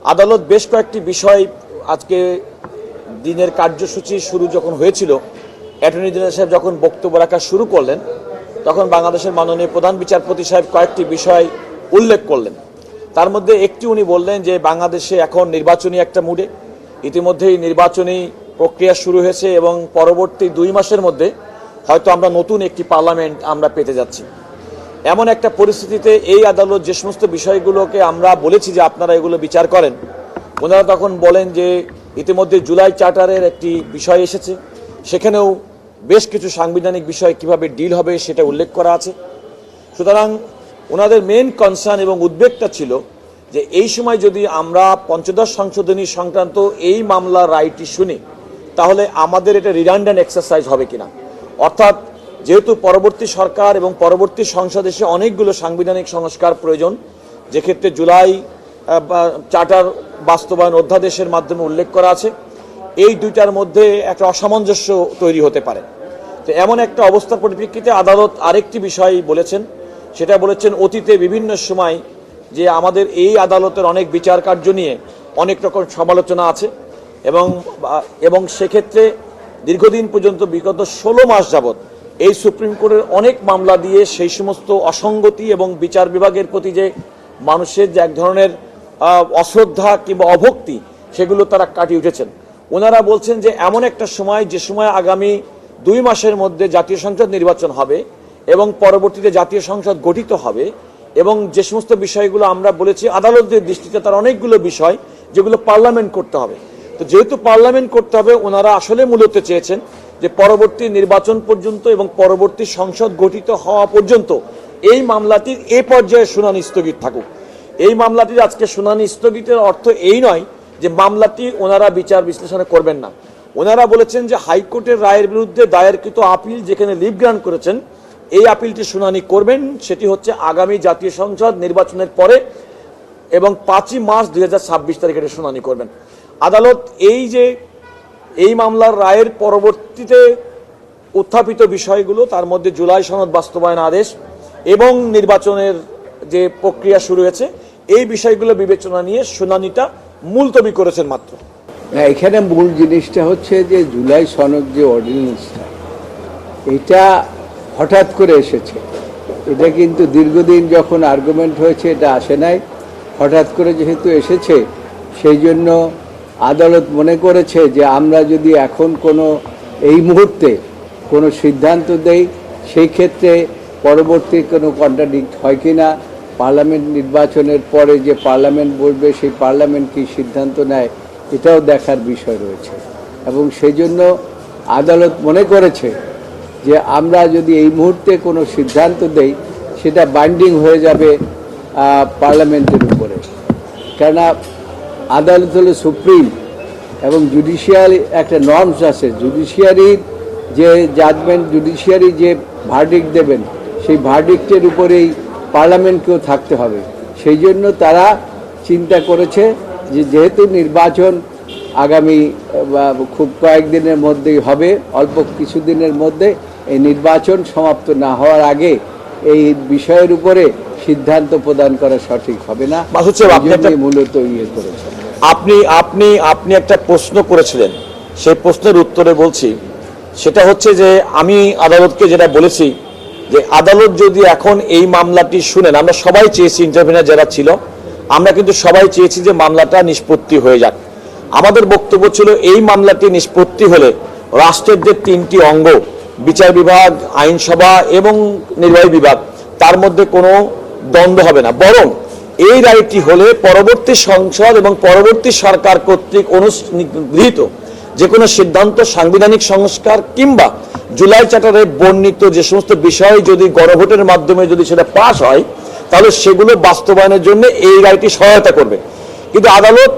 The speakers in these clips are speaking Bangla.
আদালত বেশ কয়েকটি বিষয় আজকে দিনের কার্যসূচি শুরু যখন হয়েছিল, অ্যাটর্নি জেনারেল সাহেব যখন বক্তব্য রাখা শুরু করলেন, তখন বাংলাদেশের মাননীয় প্রধান বিচারপতি সাহেব কয়েকটি বিষয় উল্লেখ করলেন। তার মধ্যে একটি উনি বললেন যে বাংলাদেশে এখন নির্বাচনী একটা মুডে, ইতিমধ্যেই নির্বাচনী প্রক্রিয়া শুরু হয়েছে এবং পরবর্তী 2 মাসের মধ্যে হয়তো আমরা নতুন একটি পার্লামেন্ট আমরা পেতে যাচ্ছি। এমন একটা পরিস্থিতিতে এই আদালত যে সমস্ত বিষয়গুলোকে আমরা বলেছি যে আপনারা এগুলো বিচার করেন, ওনারা তখন বলেন যে ইতিমধ্যে জুলাই চার্টারের একটি বিষয় এসেছে, সেখানেও বেশ কিছু সাংবিধানিক বিষয় কিভাবে ডিল হবে সেটা উল্লেখ করা আছে। সুতরাং ওনাদের মেন কনসার্ন এবং উদ্বেগটা ছিল যে এই সময় যদি আমরা পঞ্চদশ সংশোধনী সংক্রান্ত এই মামলার রায়টি শুনি, তাহলে আমাদের এটা রিডান্ডেন্ট এক্সারসাইজ হবে কিনা। অর্থাৎ যেহেতু পরবর্তী সরকার এবং পরবর্তী সংসদ এসে অনেকগুলো সাংবিধানিক সংস্কার প্রয়োজন, যেক্ষেত্রে জুলাই চার্টার বাস্তবায়ন অধ্যাদেশের মাধ্যমে উল্লেখ করা আছে, এই দুইটার মধ্যে একটা অসামঞ্জস্য তৈরি হতে পারে। তো এমন একটা অবস্থার পরিপ্রেক্ষিতে আদালত আরেকটি বিষয় বলেছেন, সেটা বলেছেন অতীতে বিভিন্ন সময় যে আমাদের এই আদালতের অনেক বিচার কার্য নিয়ে অনেক রকম সমালোচনা আছে এবং সেক্ষেত্রে দীর্ঘদিন পর্যন্ত বিগত 16 মাস যাবৎ এই সুপ্রিম কোর্টের অনেক মামলা দিয়ে সেই সমস্ত অসঙ্গতি এবং বিচার বিভাগের প্রতি যে মানুষের যে এক ধরনের অশ্রদ্ধা কিংবা অভক্তি, সেগুলো তারা কাটিয়ে উঠেছেন। ওনারা বলছেন যে এমন একটা সময়, যে সময় আগামী 2 মাসের মধ্যে জাতীয় সংসদ নির্বাচন হবে এবং পরবর্তীতে জাতীয় সংসদ গঠিত হবে, এবং যে সমস্ত বিষয়গুলো আমরা বলেছি আদালতের দৃষ্টিতে তার অনেকগুলো বিষয় যেগুলো পার্লামেন্ট করতে হবে। তো যেহেতু পার্লামেন্ট করতে হবে, ওনারা আসলে মূলত চেয়েছেন যে পরবর্তী নির্বাচন পর্যন্ত এবং পরবর্তী সংসদ গঠিত হওয়া পর্যন্ত এই মামলাটির এ পর্যায়ে শুনানি স্থগিত থাকুক। এই মামলাটির আজকে শুনানি স্থগিতের অর্থ এই নয় যে মামলাটি ওনারা বিচার বিশ্লেষণ করবেন না। ওনারা বলেছেন যে হাইকোর্টের রায়ের বিরুদ্ধে দায়েরকৃত আপিল যেখানে লিভ গ্রান্ট করেছেন, এই আপিলটি শুনানি করবেন, সেটি হচ্ছে আগামী জাতীয় সংসদ নির্বাচনের পরে এবং 5ই মার্চ 2026 তারিখে শুনানি করবেন। আদালত এই মামলার রায়ের পরবর্তীতে উত্থাপিত বিষয়গুলো, তার মধ্যে জুলাই সনদ বাস্তবায়ন আদেশ এবং নির্বাচনের যে প্রক্রিয়া শুরু হয়েছে, এই বিষয়গুলো বিবেচনা নিয়ে শুনানিটা মুলতবি করেছেন মাত্র। না, এখানে মূল জিনিসটা হচ্ছে যে জুলাই সনদ যে অর্ডিন্যান্সটা, এটা হঠাৎ করে এসেছে। এটা কিন্তু দীর্ঘদিন যখন আর্গুমেন্ট হয়েছে এটা আসে নাই, হঠাৎ করে যেহেতু এসেছে সেই জন্য আদালত মনে করেছে যে আমরা যদি এখন এই মুহূর্তে কোনো সিদ্ধান্ত দেই, সেই ক্ষেত্রে পরবর্তী কোনো কন্ট্রাডিক্ট হয় কি না, পার্লামেন্ট নির্বাচনের পরে যে পার্লামেন্ট বসবে সেই পার্লামেন্ট কী সিদ্ধান্ত নেয় এটাও দেখার বিষয় রয়েছে। এবং সেই জন্য আদালত মনে করেছে যে আমরা যদি এই মুহূর্তে কোনো সিদ্ধান্ত দেই সেটা বাইন্ডিং হয়ে যাবে পার্লামেন্টের উপরে। কেননা আদালত হলো সুপ্রিম এবং জুডিশিয়ারি একটা নর্মস আছে, জুডিশিয়ারির যে জাজমেন্ট, জুডিশিয়ারি যে ভার্ডিক্ট দেবেন সেই ভার্ডিক্টের উপরেই পার্লামেন্টকেও থাকতে হবে। সেই জন্য তারা চিন্তা করেছে যে যেহেতু নির্বাচন আগামী খুব কয়েকদিনের মধ্যেই হবে, অল্প কিছুদিনের মধ্যে, এই নির্বাচন সমাপ্ত না হওয়ার আগে এই বিষয়ের উপরে সিদ্ধান্ত প্রদান করা সঠিক হবে না, মূলত করেছে। আপনি একটা প্রশ্ন করেছিলেন, সেই প্রশ্নের উত্তরে বলছি, সেটা হচ্ছে যে আমি আদালতকে যেটা বলেছি যে আদালত যদি এখন এই মামলাটি শুনেন, আমরা সবাই চেয়েছি, ইন্টারভিউনার যারা ছিল আমরা কিন্তু সবাই চেয়েছি যে মামলাটা নিষ্পত্তি হয়ে যাক। আমাদের বক্তব্য ছিল এই মামলাটি নিষ্পত্তি হলে রাষ্ট্রের যে 3টি অঙ্গ, বিচার বিভাগ, আইনসভা এবং নির্বাহী বিভাগ, তার মধ্যে কোনো দ্বন্দ্ব হবে না, বরং এই রায়টি হলে পরবর্তী সংসদ এবং পরবর্তী সরকার কর্তৃক গৃহীত যে কোনো সিদ্ধান্ত, সাংবিধানিক সংস্কার কিংবা জুলাই চার্টারে বর্ণিত যে সমস্ত বিষয় যদি গণভোটের মাধ্যমে যদি সেটা পাস হয়, তাহলে সেগুলো বাস্তবায়নের জন্য এই রায়টি সহায়তা করবে। কিন্তু আদালত,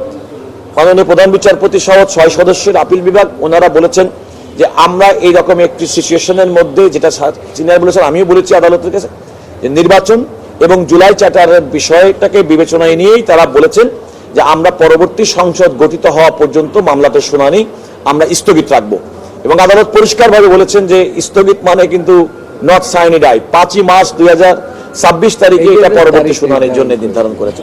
মাননীয় প্রধান বিচারপতি সহ 6 সদস্যের আপিল বিভাগ, ওনারা বলেছেন যে আমরা এই রকম একটি সিচুয়েশনের মধ্যে, যেটা সিনিয়র বলেছেন, আমিও বলেছি আদালতের কাছে, যে নির্বাচন এবং জুলাই চার্টারের বিষয়টাকে বিবেচনায় নিয়েই তারা বলেছেন যে আমরা পরবর্তী সংসদ গঠিত হওয়া পর্যন্ত মামলাটির শুনানি আমরা স্থগিত রাখবো। এবং আদালত পরিষ্কারভাবে বলেছেন যে স্থগিত মানে কিন্তু নট সাইন এ ডাই, 5ই মার্চ 2026 তারিখে এটা পরবর্তী শুনানির জন্য নির্ধারণ করেছে।